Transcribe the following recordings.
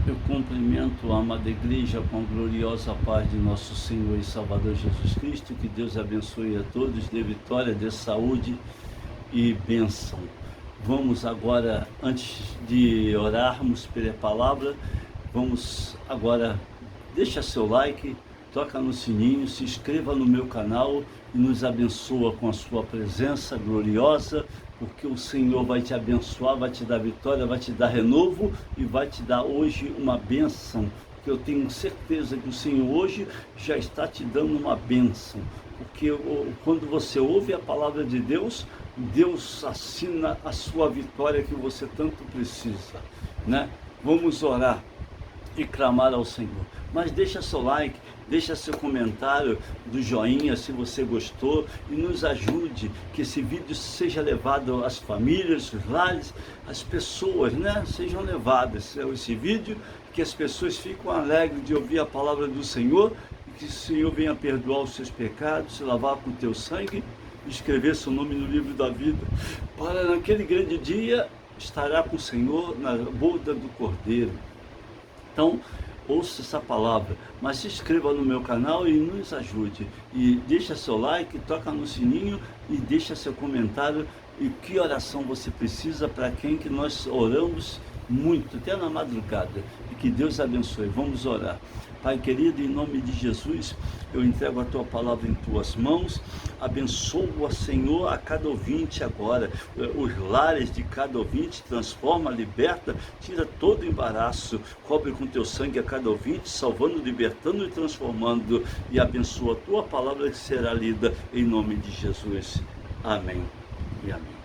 Eu cumprimento a amada igreja com a gloriosa paz de nosso Senhor e Salvador Jesus Cristo. Que Deus abençoe a todos, dê vitória, dê saúde e bênção. Vamos agora, antes de orarmos pela palavra, vamos agora, deixa seu like, toca no sininho, se inscreva no meu canal e nos abençoa com a sua presença gloriosa, porque o Senhor vai te abençoar, vai te dar vitória, vai te dar renovo e vai te dar hoje uma bênção, que eu tenho certeza que o Senhor hoje já está te dando uma bênção, porque quando você ouve a palavra de Deus, Deus assina a sua vitória que você tanto precisa, né? Vamos orar e clamar ao Senhor. Mas deixa seu like, deixa seu comentário do joinha se você gostou e nos ajude que esse vídeo seja levado às famílias, aos lares, as pessoas, né, sejam levadas a esse vídeo, que as pessoas fiquem alegres de ouvir a palavra do Senhor e que o Senhor venha perdoar os seus pecados, se lavar com o teu sangue e escrever seu nome no livro da vida, para naquele grande dia estará com o Senhor na boda do Cordeiro. Então, ouça essa palavra, mas se inscreva no meu canal e nos ajude. E deixa seu like, toca no sininho e deixa seu comentário. E que oração você precisa, para quem que nós oramos muito, até na madrugada. E que Deus abençoe. Vamos orar. Pai querido, em nome de Jesus, eu entrego a Tua palavra em Tuas mãos. Abençoa, Senhor, a cada ouvinte agora, os lares de cada ouvinte, transforma, liberta, tira todo o embaraço, cobre com Teu sangue a cada ouvinte, salvando, libertando e transformando, e abençoa a Tua palavra que será lida em nome de Jesus. Amém e amém.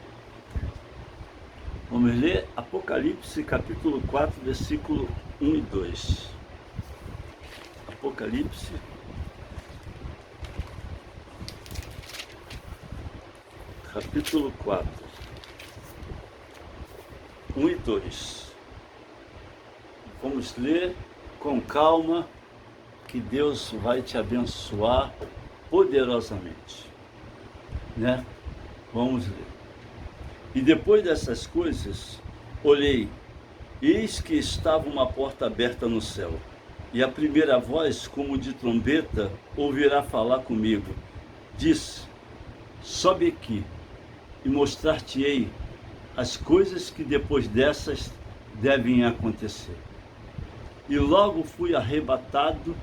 Vamos ler Apocalipse capítulo 4, versículo 1 e 2. Apocalipse, capítulo 4, 1 e 2. Vamos ler com calma, que Deus vai te abençoar poderosamente, né? Vamos ler. E depois dessas coisas, olhei, eis que estava uma porta aberta no céu. E a primeira voz, como de trombeta, ouvirá falar comigo. Disse: sobe aqui e mostrar-te-ei as coisas que depois dessas devem acontecer. E logo fui arrebatado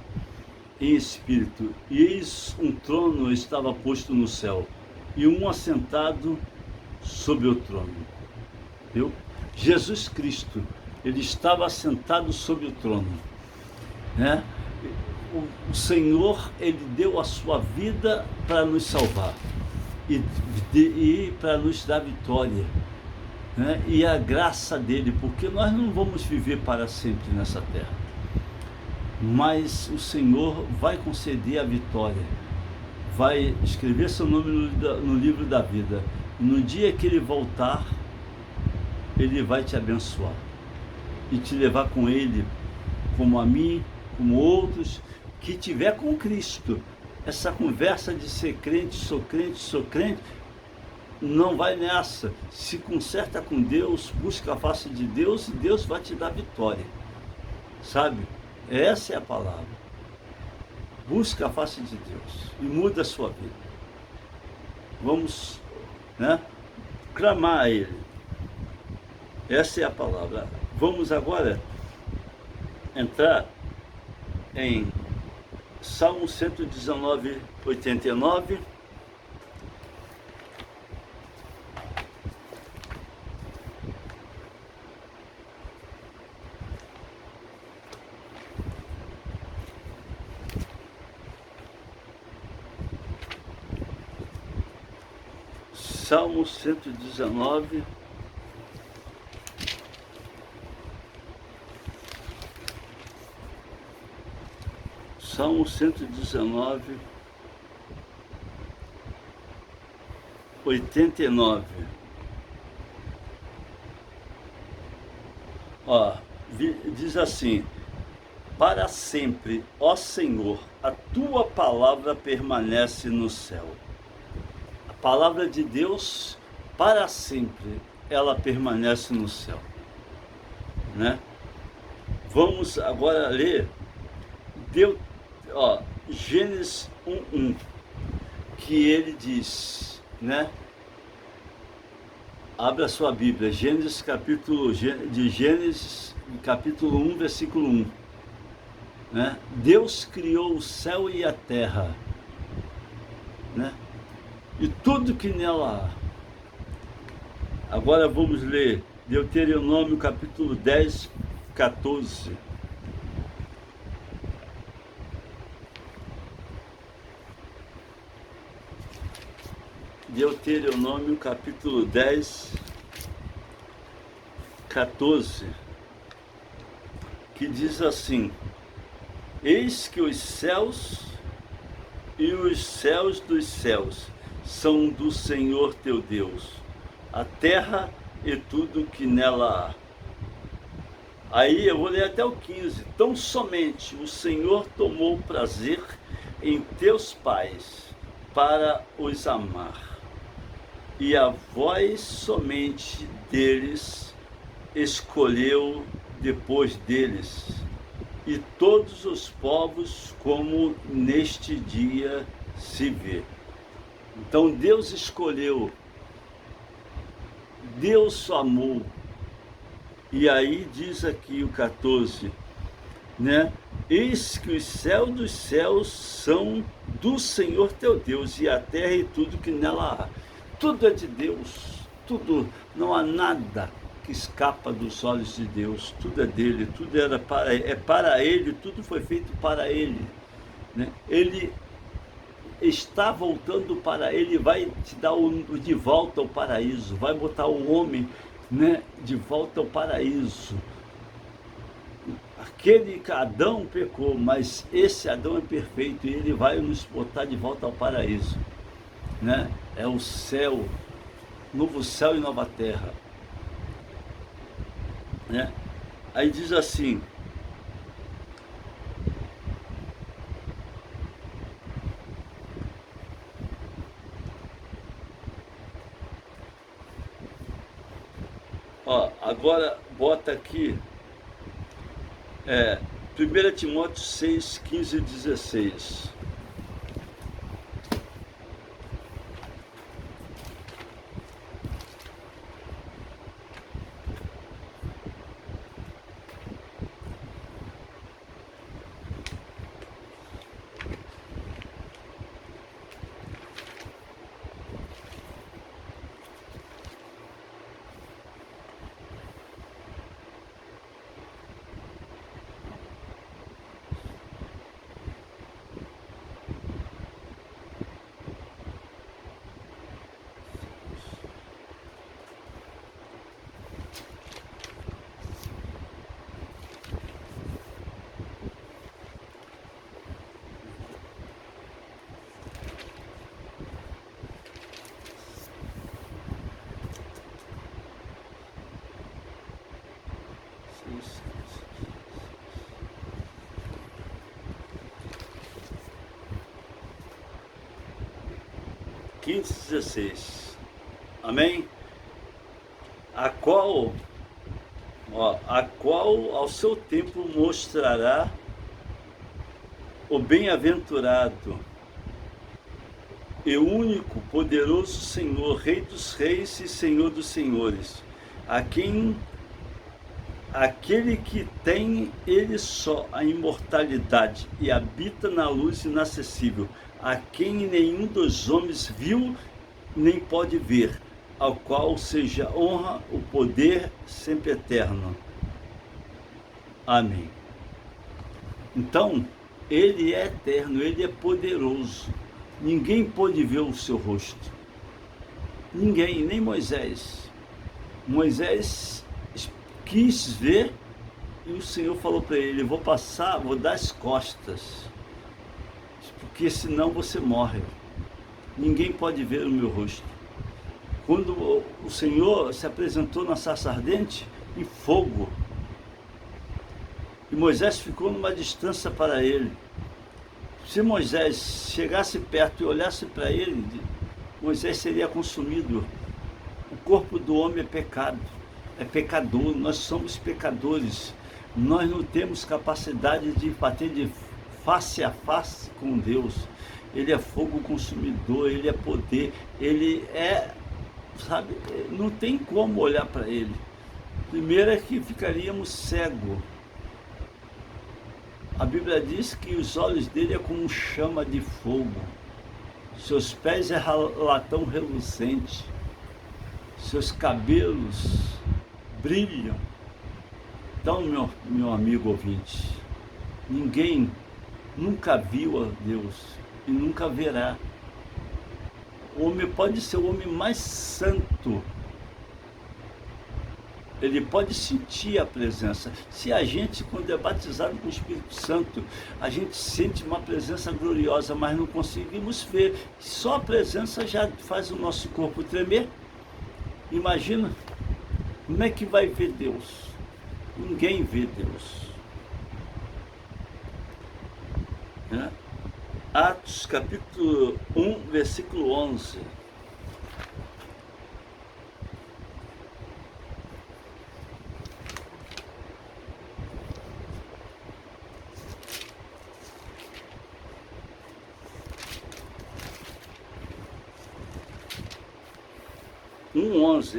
em espírito, e eis um trono estava posto no céu, e um assentado sobre o trono. Viu? Jesus Cristo, ele estava assentado sobre o trono, né? O Senhor, ele deu a sua vida para nos salvar e para nos dar vitória, né? E a graça dele, porque nós não vamos viver para sempre nessa terra, mas o Senhor vai conceder a vitória, vai escrever seu nome no livro da vida, e no dia que ele voltar, ele vai te abençoar e te levar com ele, como a mim, como outros que tiver com Cristo. Essa conversa de ser crente, sou crente, não vai nessa. Se conserta com Deus, busca a face de Deus, e Deus vai te dar vitória, sabe? Essa é a palavra. Busca a face de Deus e muda a sua vida. Vamos, né, clamar a Ele. Essa é a palavra. Vamos agora entrar em Salmo 119, 89. Salmo 119, Salmo 119, 89. Ó, diz assim: para sempre, ó Senhor, a tua palavra permanece no céu. A palavra de Deus, para sempre, ela permanece no céu, né? Vamos agora ler Deu, Gênesis 1:1, que ele diz, né? Abra a sua Bíblia, Gênesis capítulo 1, versículo 1. Né? Deus criou o céu e a terra, né? E tudo que nela há. Agora vamos ler Deuteronômio capítulo 10, 14. Deuteronômio capítulo 10, 14, que diz assim: Eis que os céus e os céus dos céus são do Senhor teu Deus, a terra e tudo que nela há. Aí eu vou ler até o 15. Tão somente o Senhor tomou prazer em teus pais para os amar, e a vós somente deles escolheu depois deles, e todos os povos, como neste dia se vê. Então Deus escolheu, Deus amou. E aí diz aqui o 14, né? Eis que os céus dos céus são do Senhor teu Deus, e a terra e tudo que nela há. Tudo é de Deus, tudo, não há nada que escapa dos olhos de Deus, tudo é dele, tudo é para ele, tudo foi feito para ele, né? Ele está voltando para ele, vai te dar de volta ao paraíso, vai botar o homem, né, de volta ao paraíso. Aquele Adão pecou, mas esse Adão é perfeito e ele vai nos botar de volta ao paraíso, né? É o céu, novo céu e nova terra, né? Aí diz assim: agora bota aqui 1 Timóteo 6, 15 e 16. Quinze, 16. Amém? A qual ao seu tempo mostrará o bem-aventurado e único, poderoso Senhor, Rei dos reis e Senhor dos senhores, aquele que tem ele só a imortalidade e habita na luz inacessível, a quem nenhum dos homens viu nem pode ver, ao qual seja honra, o poder sempre eterno. Amém. Então, ele é eterno, ele é poderoso. Ninguém pôde ver o seu rosto. Ninguém, nem Moisés. Moisés quis ver e o Senhor falou para ele: vou dar as costas, porque senão você morre. Ninguém pode ver o meu rosto. Quando o Senhor se apresentou na sarça ardente, em fogo, e Moisés ficou numa distância para ele. Se Moisés chegasse perto e olhasse para ele, Moisés seria consumido. O corpo do homem é pecado, é pecador, nós somos pecadores, Nós não temos capacidade de bater de face a face com Deus. Ele é fogo consumidor, Ele é poder, Ele é, sabe, não tem como olhar para Ele. Primeiro é que ficaríamos cegos. A Bíblia diz que os olhos dele é como chama de fogo. Seus pés é latão reluzente. Seus cabelos brilham. Então, meu amigo ouvinte, ninguém nunca viu a Deus e nunca verá. O homem pode ser o homem mais santo. Ele pode sentir a presença. Se a gente, quando é batizado com o Espírito Santo, a gente sente uma presença gloriosa, mas não conseguimos ver. Só a presença já faz o nosso corpo tremer. Imagina, como é que vai ver Deus? Ninguém vê Deus. Né? Atos capítulo 1, versículo 11.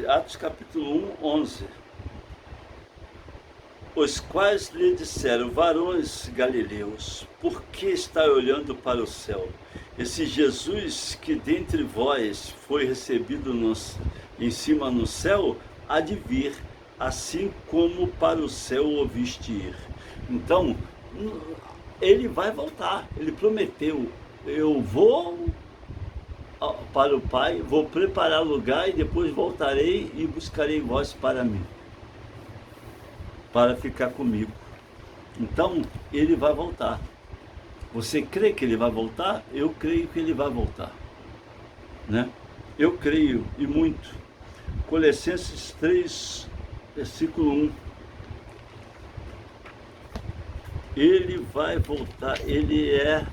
Atos capítulo 1, 11. Os quais lhe disseram: varões galileus, por que está olhando para o céu? Esse Jesus que dentre vós foi recebido em cima no céu, há de vir, assim como para o céu o ouviste ir. Então, ele vai voltar, ele prometeu: eu vou para o Pai, vou preparar lugar e depois voltarei e buscarei vós para mim, para ficar comigo. Então, ele vai voltar. Você crê que ele vai voltar? Eu creio que ele vai voltar, né? Eu creio, e muito. Colossenses 3, versículo 1. Ele vai voltar, ele é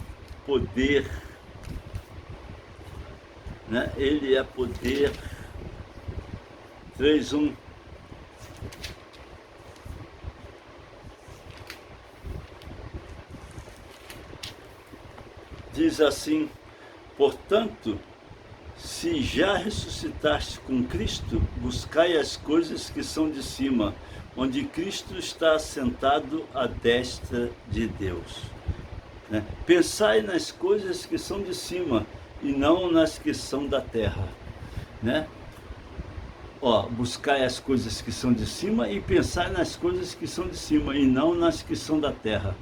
poder, né? Ele é poder. 3:1. Diz assim: portanto, se já ressuscitaste com Cristo, buscai as coisas que são de cima, onde Cristo está assentado à destra de Deus. Né? Pensai nas coisas que são de cima e não nas que são da terra. Né? Buscai as coisas que são de cima e pensai nas coisas que são de cima e não nas que são da terra.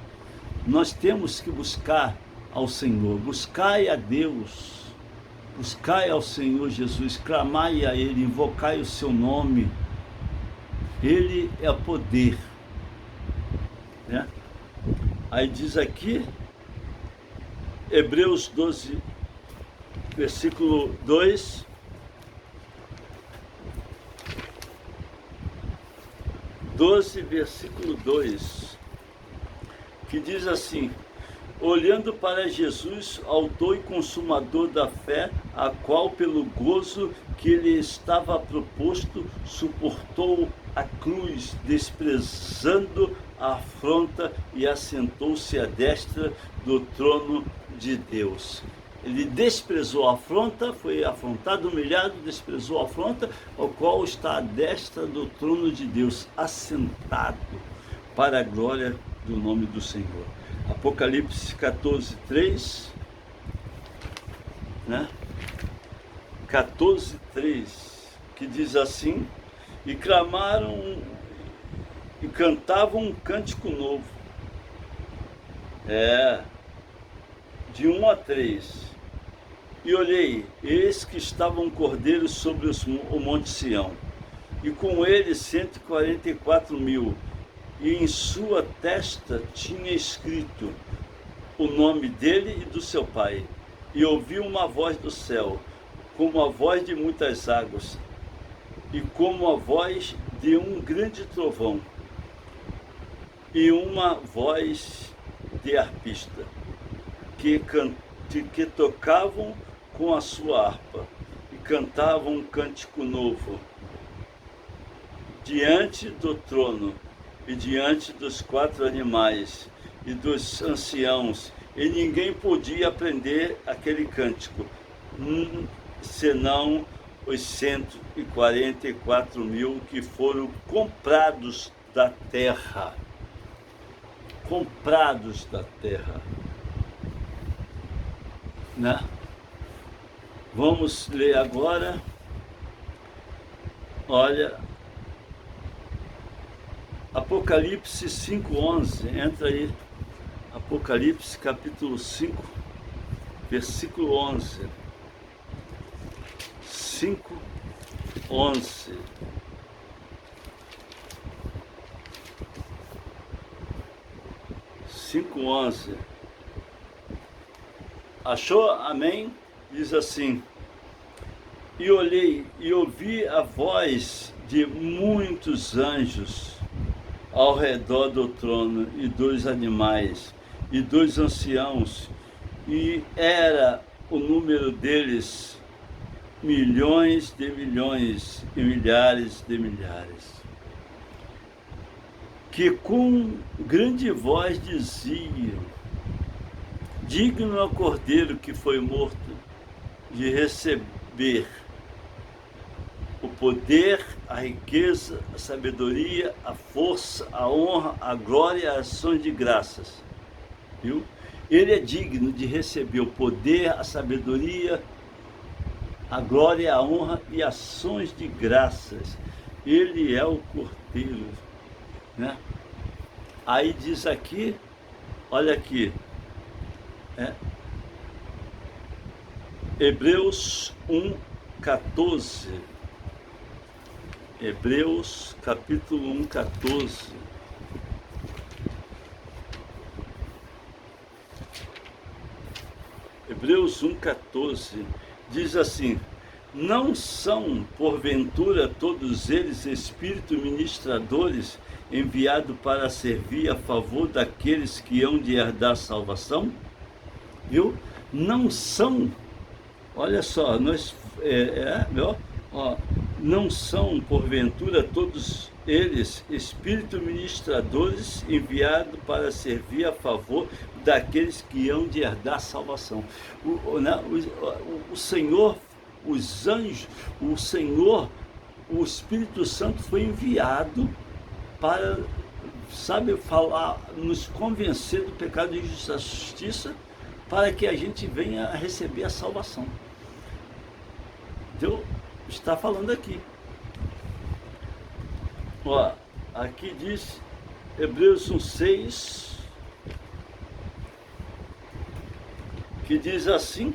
Nós temos que buscar ao Senhor, buscai a Deus, buscai ao Senhor Jesus, clamai a Ele, invocai o seu nome. Ele é poder, né? Aí diz aqui, Hebreus 12, versículo 2, versículo 2, que diz assim: olhando para Jesus, autor e consumador da fé, a qual pelo gozo que lhe estava proposto, suportou a cruz, desprezando a afronta, e assentou-se à destra do trono de Deus. Ele desprezou a afronta, foi afrontado, humilhado, desprezou a afronta, ao qual está à destra do trono de Deus, assentado para a glória do nome do Senhor. Apocalipse 14:3, né? 14:3, que diz assim: e clamaram e cantavam um cântico novo. De 1 a 3. E olhei, eis que estava um cordeiro sobre o monte Sião, e com ele 144.000, e em sua testa tinha escrito o nome dele e do seu pai. E ouvi uma voz do céu, como a voz de muitas águas, e como a voz de um grande trovão, e uma voz de arpista, que tocavam com a sua harpa, e cantavam um cântico novo diante do trono e diante dos 4 animais e dos anciãos, e ninguém podia aprender aquele cântico, senão os 144.000 que foram comprados da terra. Comprados da terra. Né? Vamos ler agora. Olha, Apocalipse 5:11, entra aí. Apocalipse capítulo 5, versículo 11. 5:11. Achou? Amém? Diz assim: e olhei e ouvi a voz de muitos anjos ao redor do trono, e 2 animais, e 2 anciãos, e era o número deles milhões de milhões e milhares de milhares, que com grande voz diziam: digno é o Cordeiro que foi morto de receber o poder, a riqueza, a sabedoria, a força, a honra, a glória e as ações de graças. Viu? Ele é digno de receber o poder, a sabedoria, a glória, a honra e ações de graças. Ele é o Cordeiro, né? Aí diz aqui, olha aqui, Hebreus 1:14. Hebreus capítulo 1:14. Hebreus 1:14 diz assim: não são, porventura, todos eles espíritos ministradores enviados para servir a favor daqueles que hão de herdar a salvação? Viu? Não são, olha só, não são, porventura, todos eles espíritos ministradores enviados para servir a favor daqueles que hão de herdar a salvação. O Senhor, os anjos, o Senhor, o Espírito Santo foi enviado para, sabe, falar, nos convencer do pecado e da justiça, para que a gente venha a receber a salvação. Deus está falando aqui. Ó, aqui diz Hebreus 1:6, que diz assim: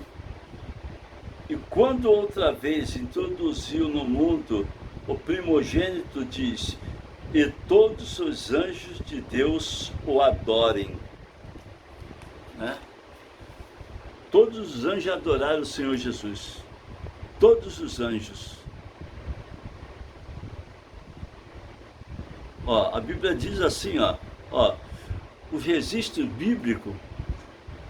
e quando outra vez introduziu no mundo o primogênito, diz: e todos os anjos de Deus o adorem. Né? Todos os anjos adoraram o Senhor Jesus. Todos os anjos. Ó, a Bíblia diz assim, ó, o registro bíblico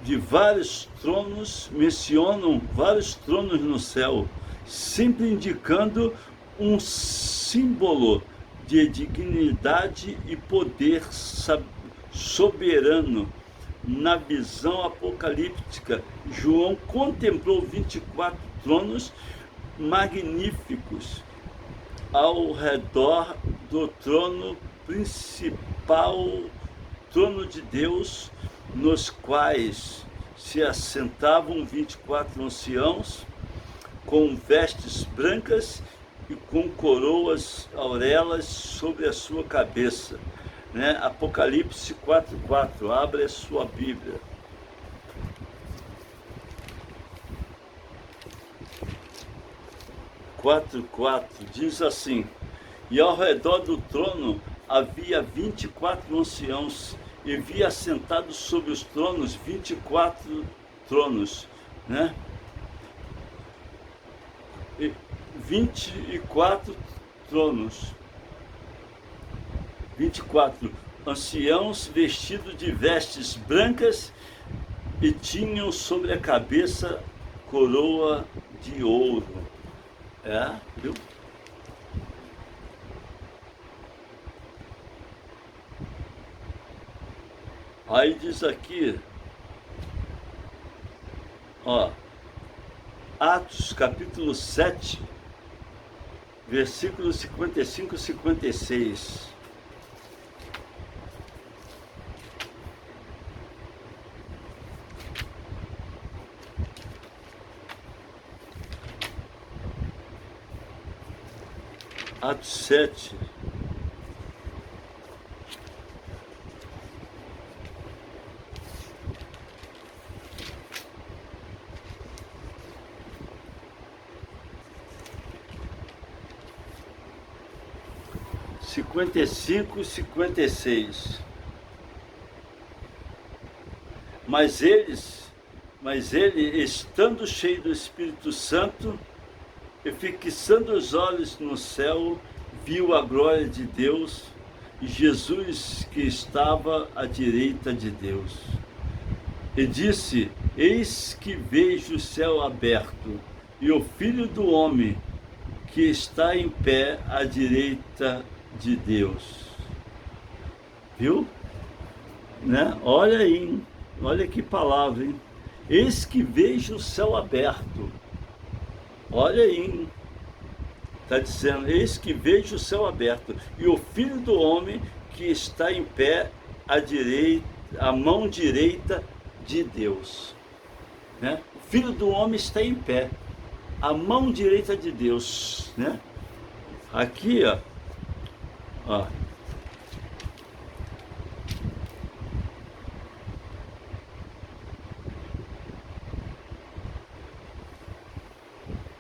de vários tronos mencionam vários tronos no céu, sempre indicando um símbolo de dignidade e poder soberano. Na visão apocalíptica, João contemplou 24 tronos magníficos ao redor do trono principal, trono de Deus, nos quais se assentavam 24 anciãos com vestes brancas e com coroas aurelas sobre a sua cabeça. Né? Apocalipse 4:4, abre a sua Bíblia. Diz assim: e ao redor do trono havia 24 anciãos, e vi assentados sobre os tronos 24 tronos, né? E 24 tronos, 24 anciãos vestidos de vestes brancas, e tinham sobre a cabeça coroa de ouro. Viu? Aí diz aqui, ó, Atos capítulo 7, versículos 55 e 56. Atos 7, cinquenta e cinco e 56. Mas ele, estando cheio do Espírito Santo, e fixando os olhos no céu, viu a glória de Deus e Jesus que estava à direita de Deus. E disse: Eis que vejo o céu aberto e o Filho do Homem que está em pé à direita de Deus. Viu? Né? Olha aí, hein? Olha que palavra, hein? Eis que vejo o céu aberto. Olha aí, está dizendo, eis que vejo o céu aberto, e o Filho do Homem que está em pé à direita, à mão direita de Deus. Né? O Filho do Homem está em pé, à mão direita de Deus. Né? Aqui, ó.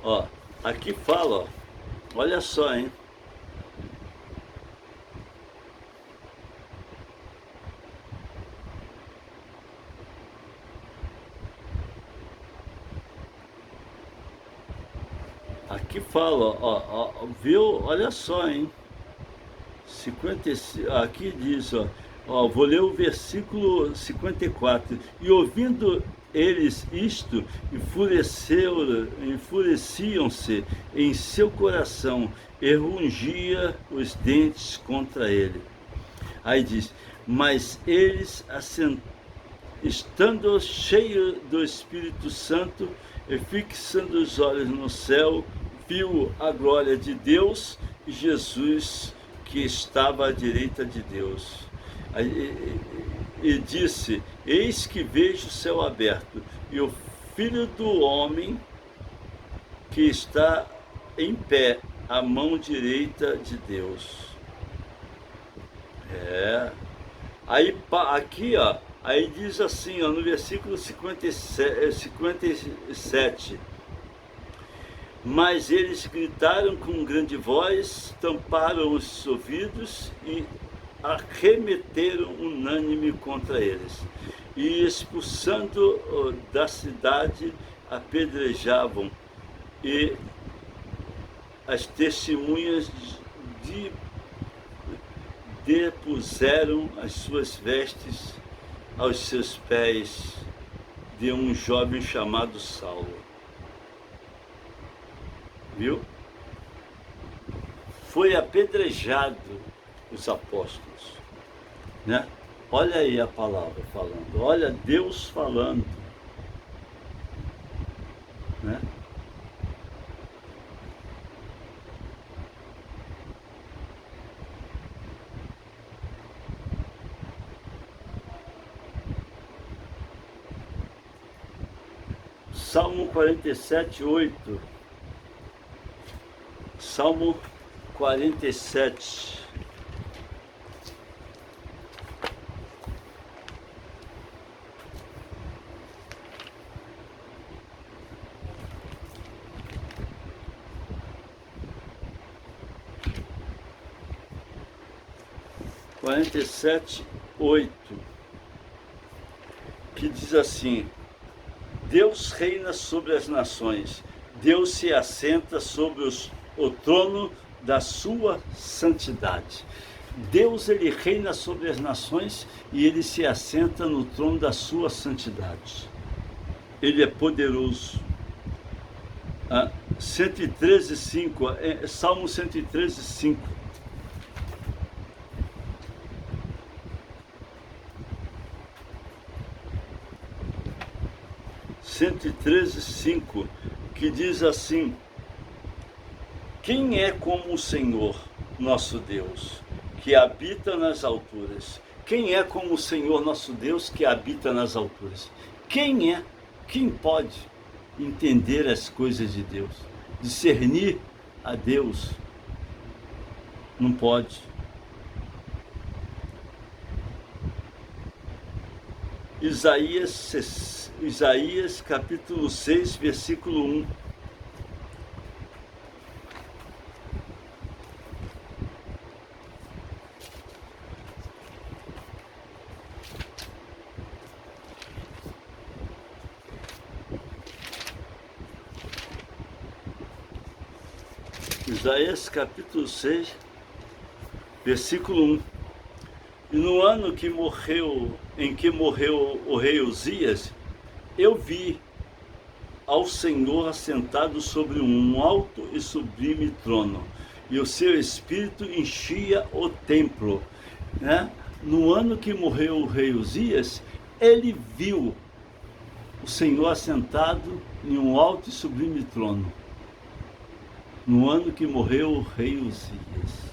Ó, aqui fala, ó, olha só, hein? Aqui fala, ó, viu? Olha só, hein? 55, aqui diz, ó, vou ler o versículo 54. E ouvindo eles isto, enfureciam-se em seu coração e rungia os dentes contra ele. Aí diz, mas eles, estando cheios do Espírito Santo e fixando os olhos no céu, viu a glória de Deus e Jesus que estava à direita de Deus. E disse, eis que vejo o céu aberto, e o Filho do Homem que está em pé, à mão direita de Deus. Aí, aqui, ó, aí diz assim, ó, no versículo 57, mas eles gritaram com grande voz, tamparam os ouvidos e arremeteram unânime contra eles. E expulsando da cidade, apedrejavam, e as testemunhas depuseram as suas vestes aos seus pés de um jovem chamado Saulo. Viu? Foi apedrejado os apóstolos, né? Olha aí a palavra falando, olha Deus falando, né? Salmo 47, 8. Salmo 47. Quarenta e sete, 8, que diz assim: Deus reina sobre as nações, Deus se assenta sobre o trono da sua santidade. Deus, ele reina sobre as nações e ele se assenta no trono da sua santidade. Ele é poderoso. 113, 5, Salmo 113, 5. 113:5, que diz assim: quem é como o Senhor, nosso Deus, que habita nas alturas? Quem é como o Senhor, nosso Deus, que habita nas alturas? Quem é? Quem pode entender as coisas de Deus? Discernir a Deus? Não pode. Isaías capítulo 6, versículo 1. Isaías capítulo 6, versículo 1. E no ano em que morreu o rei Uzias, eu vi ao Senhor assentado sobre um alto e sublime trono, e o seu espírito enchia o templo. Né? No ano que morreu o rei Uzias, ele viu o Senhor assentado em um alto e sublime trono. No ano que morreu o rei Uzias.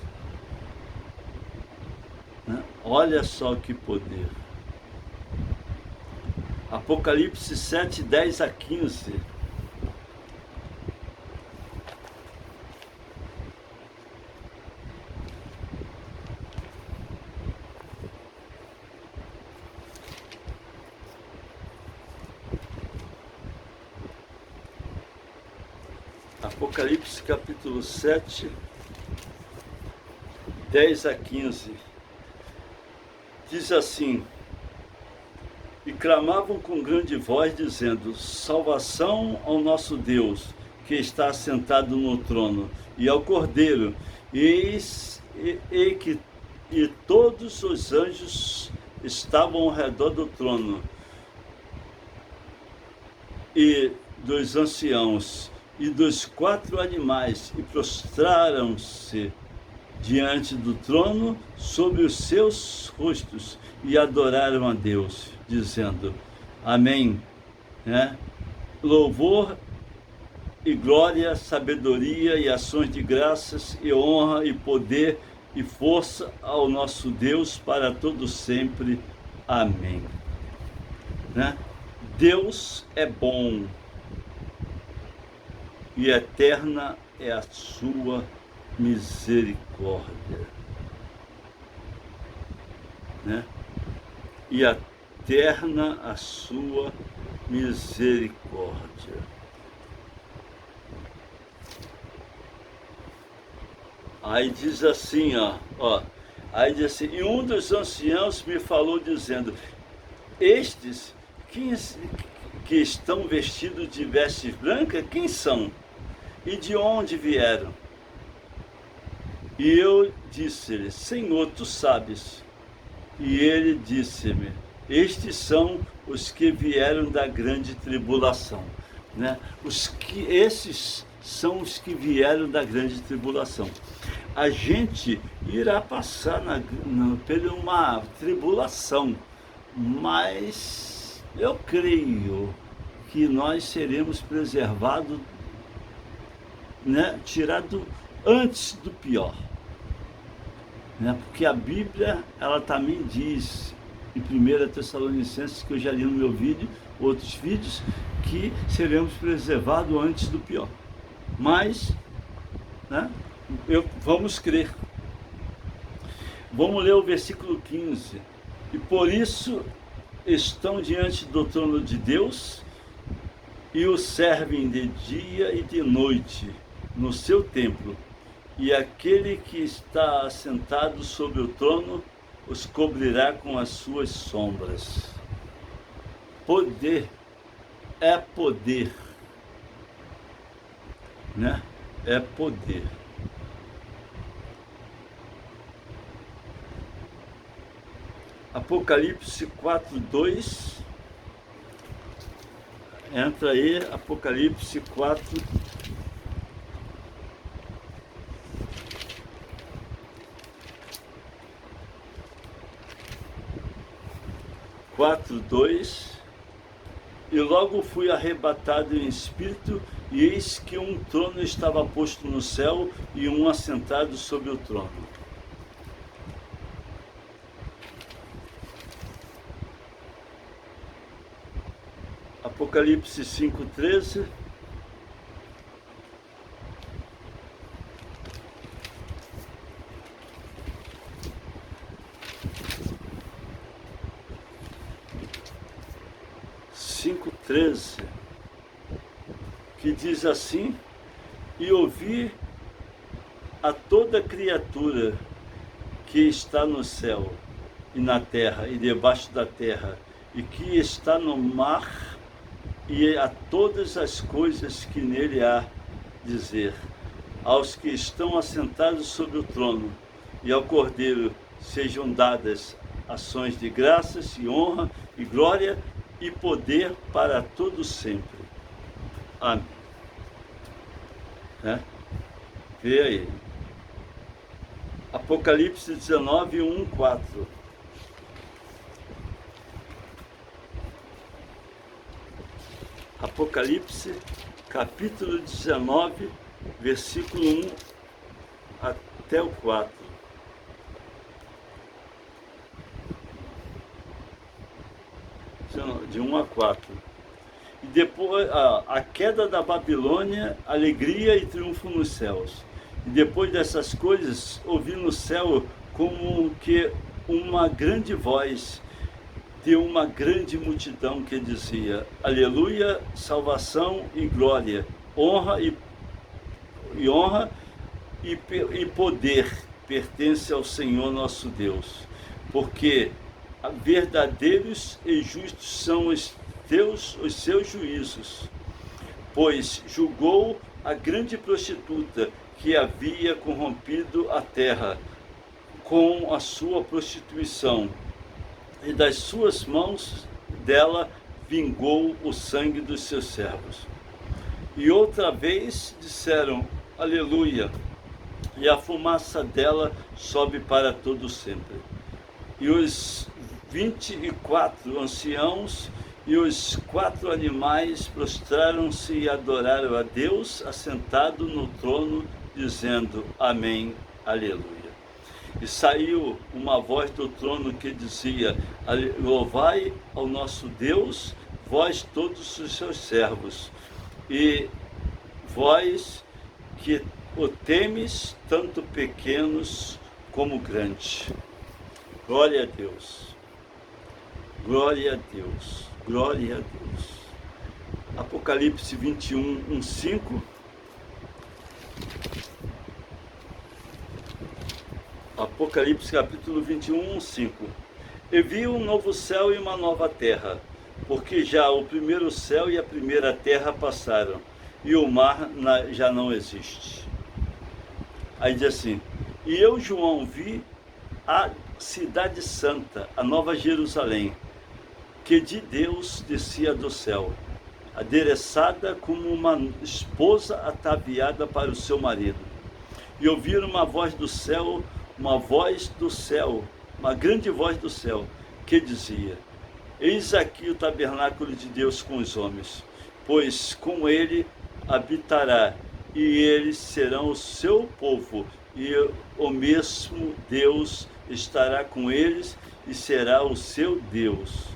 Né? Olha só que poder. Apocalipse 7, 10 a 15. Apocalipse capítulo 7, 10 a 15. Diz assim: e clamavam com grande voz, dizendo: salvação ao nosso Deus, que está assentado no trono, e ao Cordeiro, e todos os anjos estavam ao redor do trono, e dos anciãos, e dos 4 animais, e prostraram-se diante do trono sobre os seus rostos, e adoraram a Deus, dizendo: amém, né? Louvor e glória, sabedoria e ações de graças e honra e poder e força ao nosso Deus para todo sempre. Amém. Né? Deus é bom e eterna é a sua misericórdia. Né? E eterna a sua misericórdia. Aí diz assim, aí diz assim: e um dos anciãos me falou dizendo: estes que estão vestidos de vestes brancas, quem são? E de onde vieram? E eu disse-lhe: Senhor, tu sabes. E ele disse-me: estes são os que vieram da grande tribulação. Né? Esses são os que vieram da grande tribulação. A gente irá passar por uma tribulação, mas eu creio que nós seremos preservados, né? Tirado antes do pior. Né? Porque a Bíblia, ela também diz, em 1 Tessalonicenses, que eu já li no meu vídeo, outros vídeos, que seremos preservados antes do pior. Mas, né, vamos crer. Vamos ler o versículo 15. E por isso estão diante do trono de Deus e o servem de dia e de noite no seu templo. E aquele que está assentado sobre o trono os cobrirá com as suas sombras. Poder é poder, né? É poder. Apocalipse 4:2. Entra aí, Apocalipse 4. Quatro, 2. E logo fui arrebatado em espírito, e eis que um trono estava posto no céu, e um assentado sobre o trono. Apocalipse 5,13. Que diz assim: e ouvi a toda criatura que está no céu e na terra e debaixo da terra, e que está no mar, e a todas as coisas que nele há, dizer: aos que estão assentados sobre o trono e ao Cordeiro sejam dadas ações de graças e honra e glória e poder para todo sempre. Amém. Vê aí. Apocalipse 19, 1, 4. Apocalipse, capítulo 19, versículo 1 até o 4. De 1 a 4. E depois a queda da Babilônia, alegria e triunfo nos céus. E depois dessas coisas, ouvi no céu como que uma grande voz de uma grande multidão que dizia: aleluia, salvação e glória, honra e poder pertence ao Senhor nosso Deus, porque verdadeiros e justos são os seus juízos, pois julgou a grande prostituta que havia corrompido a terra com a sua prostituição, e das suas mãos dela vingou o sangue dos seus servos. E outra vez disseram: aleluia, e a fumaça dela sobe para todo sempre. E os 24 anciãos e os 4 animais prostraram-se e adoraram a Deus assentado no trono, dizendo: amém, aleluia. E saiu uma voz do trono que dizia: louvai ao nosso Deus, vós todos os seus servos, e vós que o temes, tanto pequenos como grandes. Glória a Deus, glória a Deus, glória a Deus. Apocalipse 21, 5. Apocalipse capítulo 21, 5. E vi um novo céu e uma nova terra, porque já o primeiro céu e a primeira terra passaram, e o mar já não existe. Aí diz assim: e eu, João, vi a cidade santa, a nova Jerusalém, que de Deus descia do céu, adereçada como uma esposa ataviada para o seu marido. E ouviram uma voz do céu, uma grande voz do céu, que dizia: eis aqui o tabernáculo de Deus com os homens, pois com ele habitará, e eles serão o seu povo, e o mesmo Deus estará com eles e será o seu Deus.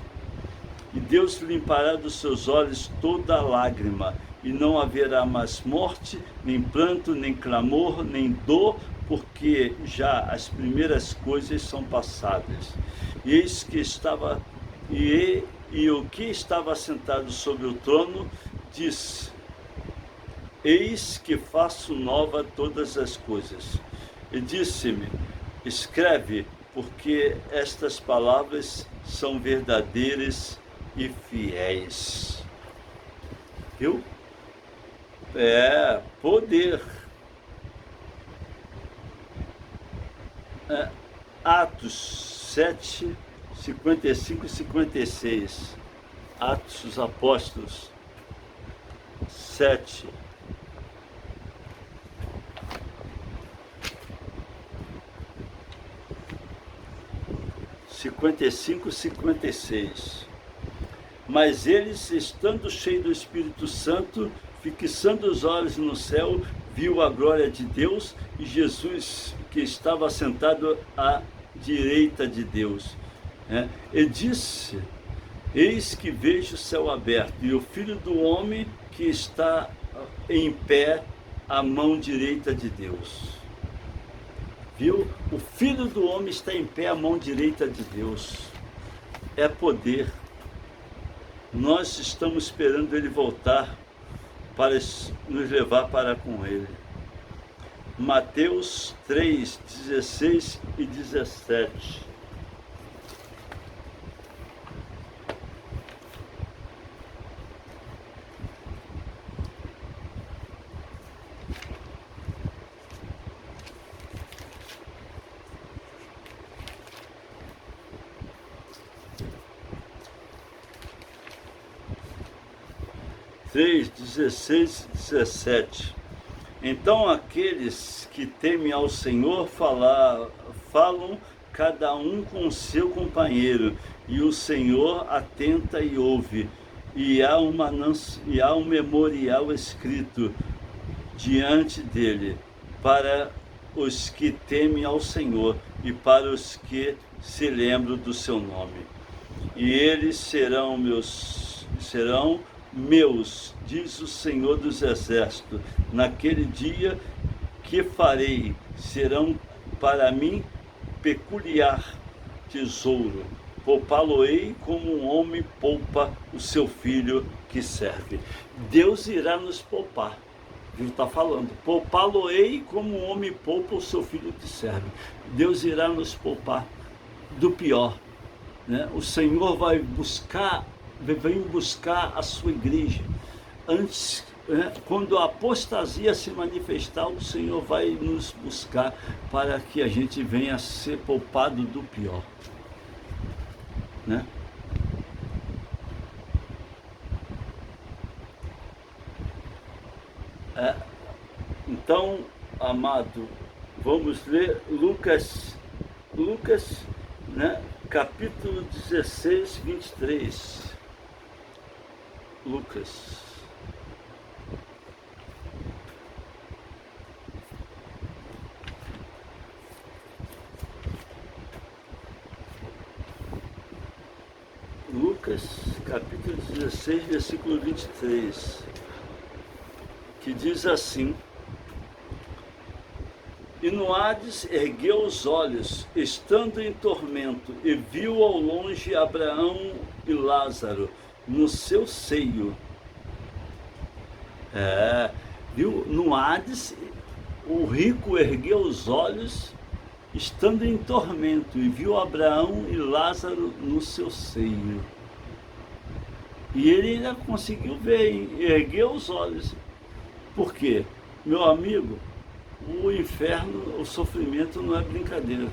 E Deus limpará dos seus olhos toda lágrima, e não haverá mais morte, nem pranto, nem clamor, nem dor, porque já as primeiras coisas são passadas. E eis que estava e o que estava sentado sobre o trono disse: eis que faço nova todas as coisas. E disse-me: escreve, porque estas palavras são verdadeiras e fiéis. Viu? Poder. Atos 7, 55 e 56. Atos dos Apóstolos 7. (55 e 56). Mas eles, estando cheios do Espírito Santo, fixando os olhos no céu, viu a glória de Deus e Jesus, que estava sentado à direita de Deus. E disse: eis que vejo o céu aberto e o Filho do Homem que está em pé à mão direita de Deus. Viu? O Filho do Homem está em pé à mão direita de Deus. É poder. Nós estamos esperando Ele voltar para nos levar para com Ele. Mateus 3, 16 e 17. 3, 16 e 17. Então aqueles que temem ao Senhor falam cada um com seu companheiro, e o Senhor atenta e ouve, e há um memorial escrito diante dele, para os que temem ao Senhor e para os que se lembram do seu nome. E eles serão meus, diz o Senhor dos Exércitos, naquele dia que farei, serão para mim peculiar tesouro. Poupá-lo-ei como um homem poupa o seu filho que serve. Deus irá nos poupar. Deus está falando, poupá-lo-ei como um homem poupa o seu filho que serve. Deus irá nos poupar do pior. O Senhor vem buscar a sua igreja. Antes, quando a apostasia se manifestar, o Senhor vai nos buscar para que a gente venha a ser poupado do pior. Então, amado, vamos ler Lucas, capítulo 16, 23. Lucas. Lucas, capítulo 16, versículo 23, que diz assim: e no Hades ergueu os olhos, estando em tormento, e viu ao longe Abraão e Lázaro no seu seio. Viu? No Hades, o rico ergueu os olhos, estando em tormento, e viu Abraão e Lázaro no seu seio. E ele ainda conseguiu ver, ergueu os olhos. Por quê? Meu amigo, o inferno, o sofrimento não é brincadeira.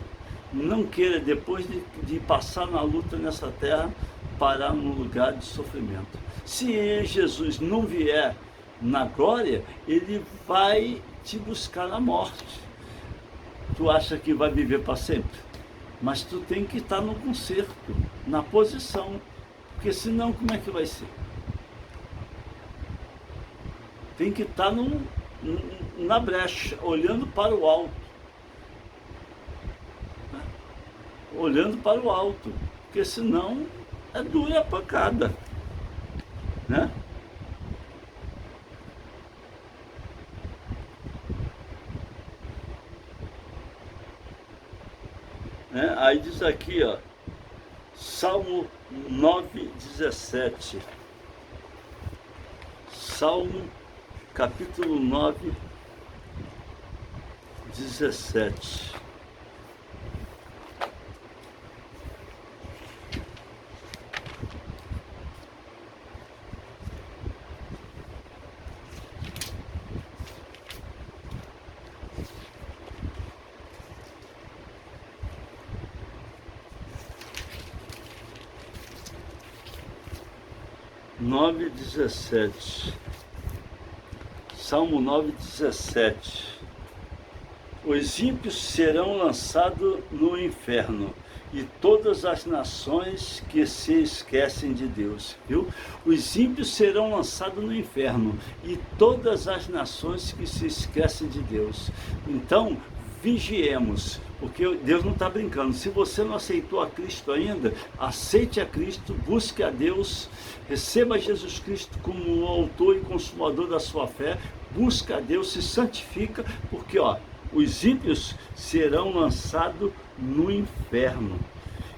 Não queira, depois de passar na luta nessa terra, parar num lugar de sofrimento. Se Jesus não vier na glória, ele vai te buscar na morte. Tu acha que vai viver para sempre? Mas tu tem que estar no concerto, na posição, porque senão como é que vai ser? Tem que estar na brecha, olhando para o alto. Olhando para o alto, porque senão é dura a pancada, Aí diz aqui, Salmo 9:17. Salmo capítulo 9, 17. Salmo 9:17. Os ímpios serão lançados no inferno, e todas as nações que se esquecem de Deus, viu? Os ímpios serão lançados no inferno e todas as nações que se esquecem de Deus. Então, vigiemos, porque Deus não está brincando. Se você não aceitou a Cristo ainda, aceite a Cristo, busque a Deus, receba Jesus Cristo como o autor e consumador da sua fé, busque a Deus, se santifica, porque os ímpios serão lançados no inferno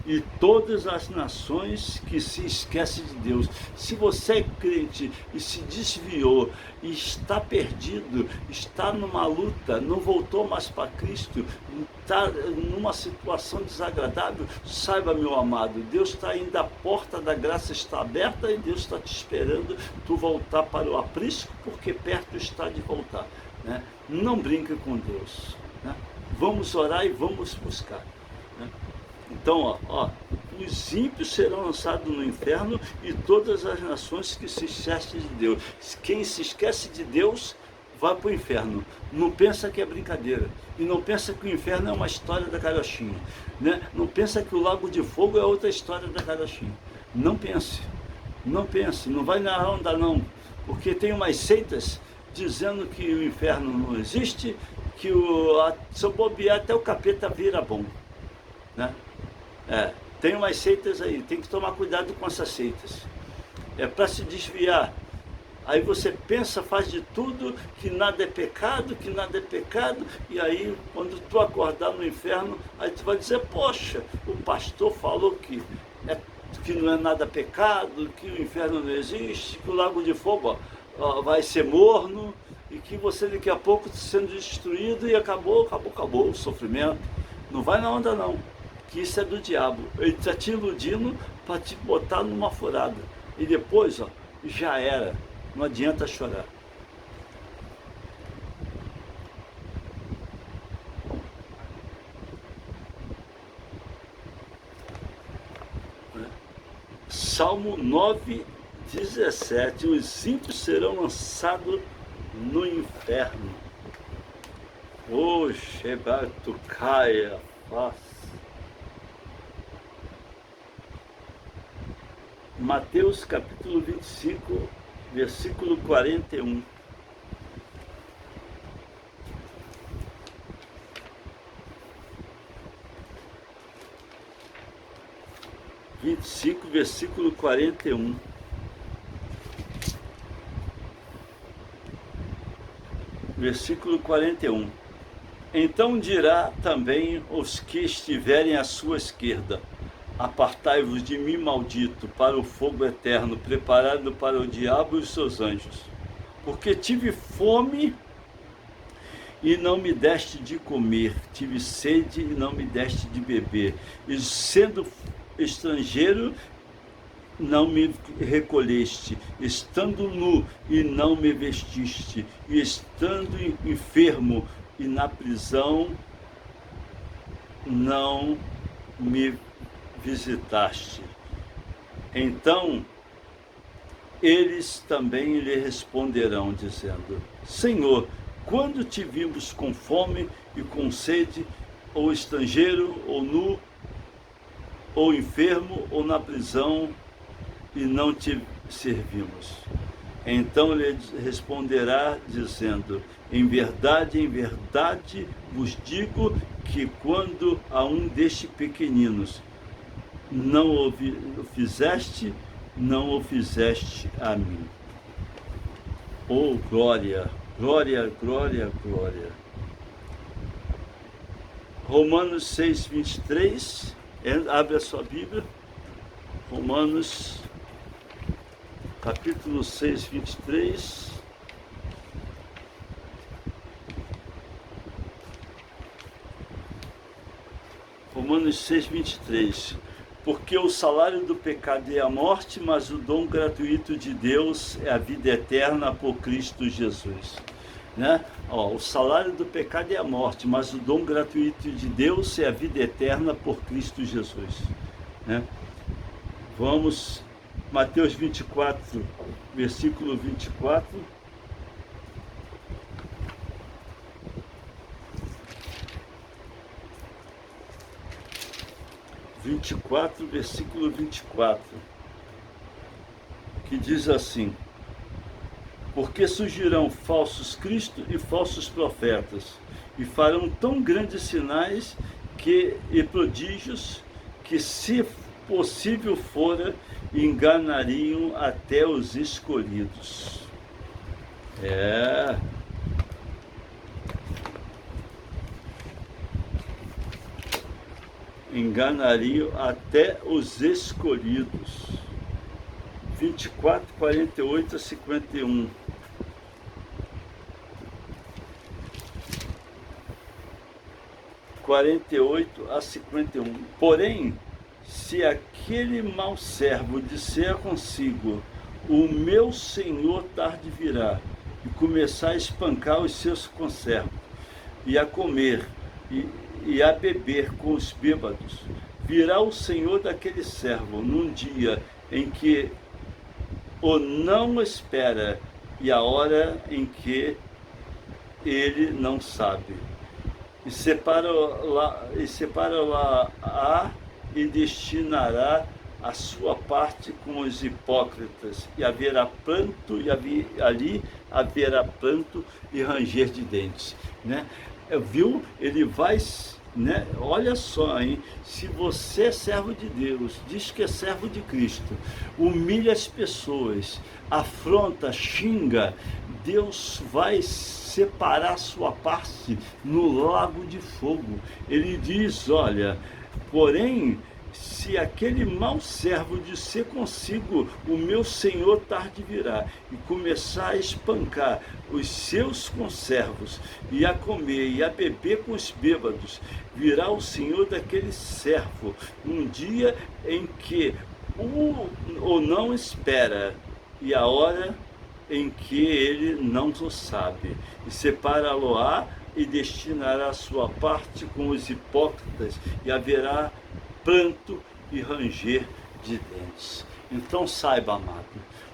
e todas as nações que se esquecem de Deus. Se você é crente e se desviou, e está perdido, está numa luta, não voltou mais para Cristo, está numa situação desagradável, saiba, meu amado, Deus está ainda, a porta da graça está aberta e Deus está te esperando tu voltar para o aprisco, porque perto está de voltar, né? Não brinca com Deus, né? Vamos orar e vamos buscar, né? Então, os ímpios serão lançados no inferno e todas as nações que se esquecem de Deus. Quem se esquece de Deus vai para o inferno. Não pensa que é brincadeira. E não pensa que o inferno é uma história da carochinha, né? Não pensa que o lago de fogo é outra história da carochinha. Não pense. Não pense. Não vai na onda não. Porque tem umas seitas dizendo que o inferno não existe, que se eu bobear até o capeta vira bom, né? Tem umas seitas aí, tem que tomar cuidado com essas seitas. É para se desviar. Aí você pensa, faz de tudo, que nada é pecado, e aí quando tu acordar no inferno, aí tu vai dizer, poxa, o pastor falou que não é nada pecado, que o inferno não existe, que o lago de fogo vai ser morno, e que você daqui a pouco está sendo destruído e acabou o sofrimento. Não vai na onda não. Que isso é do diabo, ele está te iludindo para te botar numa furada, e depois já era, não adianta chorar. Salmo 9:17, os ímpios serão lançados no inferno. Oxe, tu caia, fácil. Mateus capítulo 25, versículo 41. Versículo 41. Versículo 41. Então dirá também os que estiverem à sua esquerda: apartai-vos de mim, maldito, para o fogo eterno, preparado para o diabo e os seus anjos. Porque tive fome e não me deste de comer, tive sede e não me deste de beber, e sendo estrangeiro não me recolheste, estando nu e não me vestiste, e estando enfermo e na prisão não me visitaste. Então eles também lhe responderão, dizendo: Senhor, quando te vimos com fome e com sede, ou estrangeiro, ou nu, ou enfermo, ou na prisão, e não te servimos? Então lhe responderá, dizendo: em verdade vos digo que quando a um destes pequeninos não o fizeste, não o fizeste a mim. Oh, glória, glória, glória, glória. Romanos 6:23, abre a sua Bíblia. Romanos capítulo 6:23. Romanos 6:23. Porque o salário do pecado é a morte, mas o dom gratuito de Deus é a vida eterna por Cristo Jesus, né? O salário do pecado é a morte, mas o dom gratuito de Deus é a vida eterna por Cristo Jesus, né? Vamos, Mateus 24, versículo 24. 24, versículo 24, que diz assim: porque surgirão falsos cristos e falsos profetas, e farão tão grandes sinais e prodígios, que, se possível fora, enganariam até os escolhidos. Enganariam até os escolhidos. 24, 48 a 51. Porém, se aquele mau servo disser consigo: o meu senhor tarde virá, e começar a espancar os seus conservos, e a comer, e a beber com os bêbados, virá o senhor daquele servo num dia em que o não espera, e a hora em que ele não sabe. E separá-la e destinará a sua parte com os hipócritas, e haverá pranto, ali haverá pranto e ranger de dentes. Né? Viu? Ele vai... Né? Olha só, hein? Se você é servo de Deus, diz que é servo de Cristo, humilha as pessoas, afronta, xinga, Deus vai separar sua parte no lago de fogo. Ele diz, olha, porém, se aquele mau servo disser consigo: o meu senhor tarde virá, e começar a espancar os seus conservos, e a comer e a beber com os bêbados, virá o senhor daquele servo um dia em que o não espera, e a hora em que ele não o sabe, e separá-lo-á e destinará a sua parte com os hipócritas, e haverá pranto e ranger de dentes. Então saiba, amado,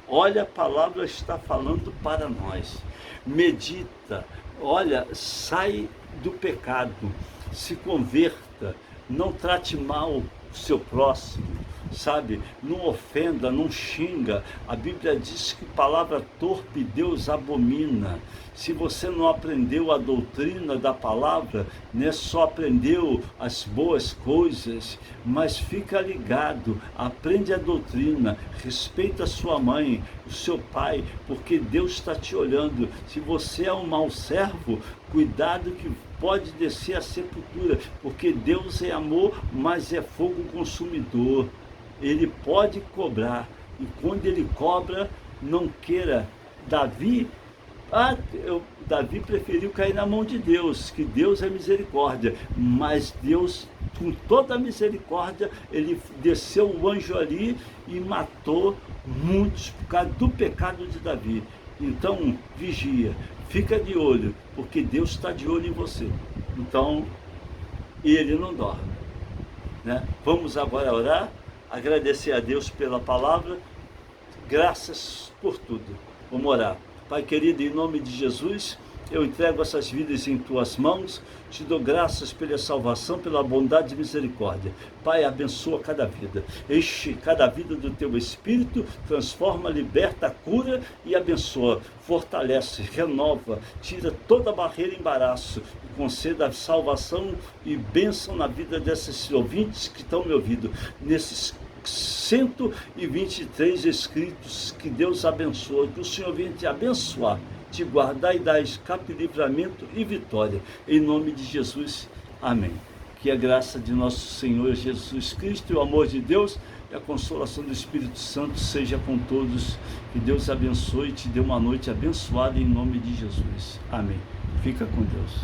olha, a palavra está falando para nós. Medita, olha, sai do pecado, se converta, não trate mal o seu próximo, sabe? Não ofenda, não xinga. A Bíblia diz que palavra torpe Deus abomina. Se você não aprendeu a doutrina da palavra, né, só aprendeu as boas coisas, mas fica ligado, aprende a doutrina, respeita a sua mãe, o seu pai, porque Deus está te olhando. Se você é um mau servo, cuidado que pode descer à sepultura, porque Deus é amor, mas é fogo consumidor. Ele pode cobrar, e quando ele cobra, não queira. Davi preferiu cair na mão de Deus, que Deus é misericórdia, mas Deus, com toda a misericórdia, ele desceu o anjo ali e matou muitos por causa do pecado de Davi. Então, vigia, fica de olho, porque Deus está de olho em você. Então, ele não dorme, né? Vamos agora orar, agradecer a Deus pela palavra, graças por tudo. Vamos orar. Pai querido, em nome de Jesus, eu entrego essas vidas em tuas mãos, te dou graças pela salvação, pela bondade e misericórdia. Pai, abençoa cada vida, enche cada vida do teu Espírito, transforma, liberta, cura e abençoa, fortalece, renova, tira toda barreira e embaraço, e conceda salvação e bênção na vida desses ouvintes que estão me ouvindo, nesses 123 escritos. Que Deus abençoe, que o Senhor venha te abençoar, te guardar e dar escape, livramento e vitória, em nome de Jesus, amém. Que a graça de nosso Senhor Jesus Cristo, e o amor de Deus e a consolação do Espírito Santo seja com todos. Que Deus abençoe e te dê uma noite abençoada, em nome de Jesus, amém. Fica com Deus.